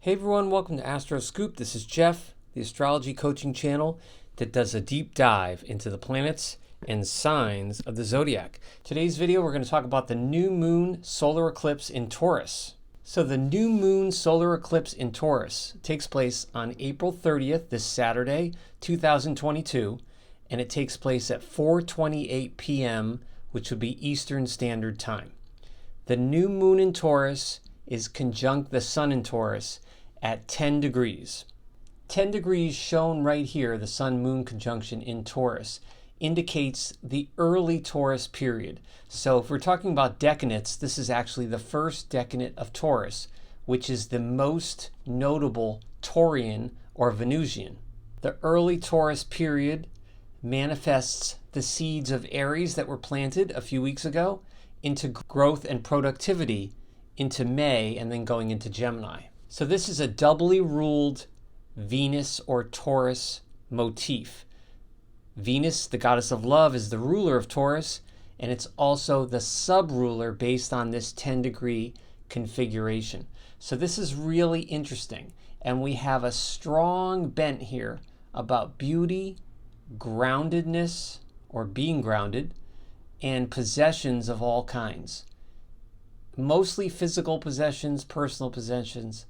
Hey everyone, welcome to AstroScoop. This is Jeff, the astrology coaching channel that does a deep dive into the planets and signs of the zodiac. Today's video, we're going to talk about the new moon solar eclipse in Taurus. So the new moon solar eclipse in Taurus takes place on April 30th, this Saturday, 2022, and it takes place at 4:28 p.m., which would be Eastern Standard Time. The new moon in Taurus is conjunct the sun in Taurus at 10 degrees. 10 degrees shown right here, the Sun-Moon Conjunction in Taurus, indicates the early Taurus period. So if we're talking about decanates, this is actually the first decanate of Taurus, which is the most notable Taurian or Venusian. The early Taurus period manifests the seeds of Aries that were planted a few weeks ago into growth and productivity into May and then going into Gemini. So this is a doubly ruled Venus or Taurus motif. Venus, the goddess of love, is the ruler of Taurus, and it's also the sub-ruler based on this 10-degree configuration. So this is really interesting, and we have a strong bent here about beauty, groundedness, or being grounded, and possessions of all kinds. Mostly physical possessions, personal possessions,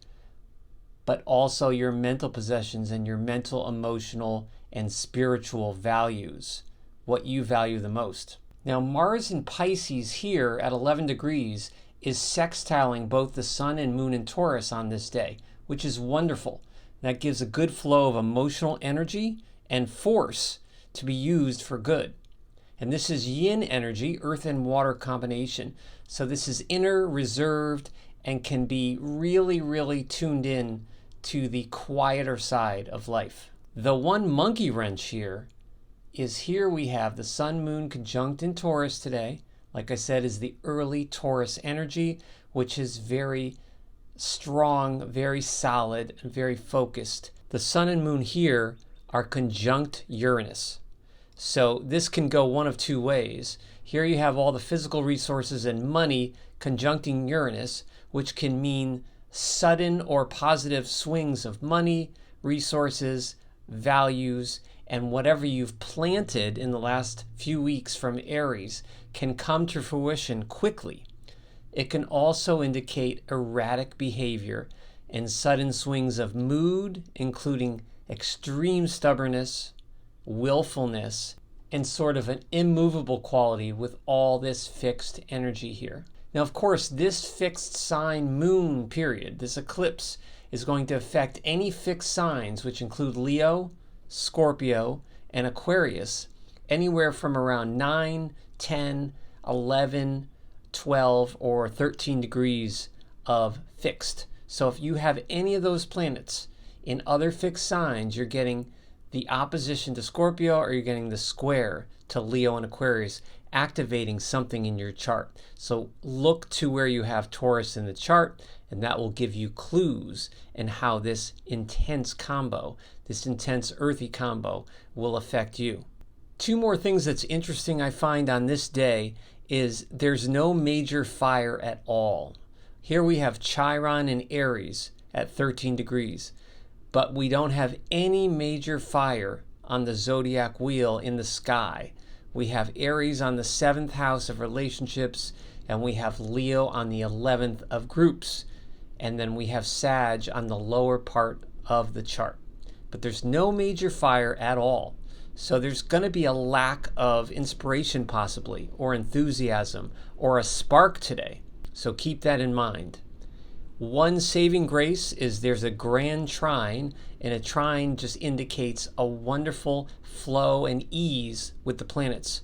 but also your mental possessions and your mental, emotional, and spiritual values, what you value the most. Now, Mars in Pisces here at 11 degrees is sextiling both the sun and moon in Taurus on this day, which is wonderful. That gives a good flow of emotional energy and force to be used for good. And this is yin energy, earth and water combination. So this is inner, reserved, and can be really, really tuned in to the quieter side of life. The one monkey wrench here we have the Sun-Moon conjunct in Taurus today. Like I said, is the early Taurus energy, which is very strong, very solid, and very focused. The sun and moon here are conjunct Uranus. So this can go one of two ways. Here you have all the physical resources and money conjuncting Uranus, which can mean sudden or positive swings of money, resources, values, and whatever you've planted in the last few weeks from Aries can come to fruition quickly. It can also indicate erratic behavior and sudden swings of mood, including extreme stubbornness, willfulness, and sort of an immovable quality with all this fixed energy here. Now, of course, this fixed sign moon period, this eclipse, is going to affect any fixed signs, which include Leo, Scorpio, and Aquarius, anywhere from around 9, 10, 11, 12, or 13 degrees of fixed. So if you have any of those planets in other fixed signs, you're getting the opposition to Scorpio, or you're getting the square to Leo and Aquarius, activating something in your chart. So look to where you have Taurus in the chart, and that will give you clues in how this intense combo, this intense earthy combo, will affect you. Two more things that's interesting I find on this day is there's no major fire at all. Here we have Chiron and Aries at 13 degrees, but we don't have any major fire on the zodiac wheel in the sky. We have Aries on the 7th house of relationships, and we have Leo on the 11th of groups, and then we have Sag on the lower part of the chart. But there's no major fire at all. So there's going to be a lack of inspiration possibly, or enthusiasm, or a spark today. So keep that in mind. One saving grace is there's a grand trine, and a trine just indicates a wonderful flow and ease with the planets.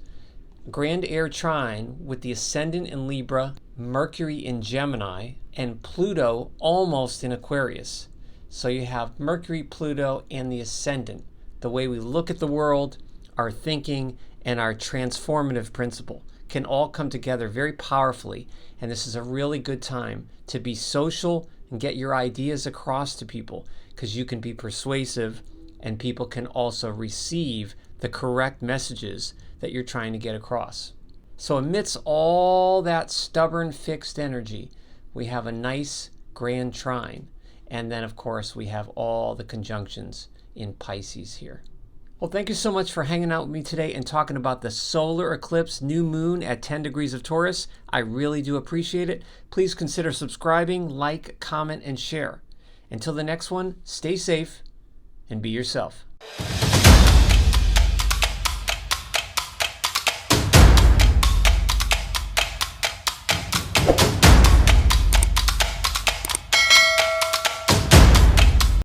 Grand air trine with the ascendant in Libra, Mercury in Gemini, and Pluto almost in Aquarius. So you have Mercury, Pluto, and the ascendant. The way we look at the world, our thinking, and our transformative principle can all come together very powerfully, and this is a really good time to be social and get your ideas across to people, because you can be persuasive and people can also receive the correct messages that you're trying to get across. So amidst all that stubborn fixed energy, we have a nice grand trine, And then, of course, we have all the conjunctions in Pisces here. Well, thank you so much for hanging out with me today and talking about the solar eclipse new moon at 10 degrees of Taurus. I really do appreciate it. Please consider subscribing, like, comment, and share. Until the next one, stay safe and be yourself.